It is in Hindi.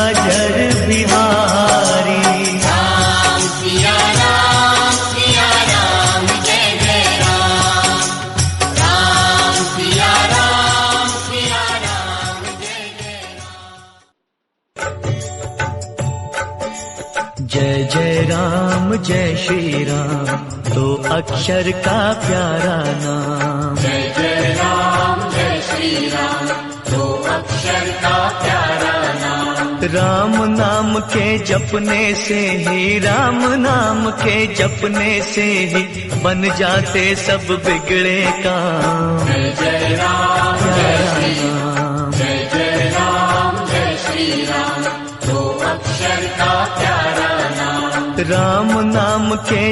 अजर बिहारी। राम सिया राम जय जय राम। राम सिया राम जय जय राम। जय जय राम जय श्री राम, तो अक्षर का प्यारा नाम। जय जय राम जय श्री राम, दो अक्षर का प्यारा नाम। राम नाम के जपने से ही, राम नाम के जपने से ही बन जाते सब बिगड़े काम। जय जय राम जय श्री राम, जय जय राम जय श्री राम, दो अक्षर का प्यारा नाम। राम नाम के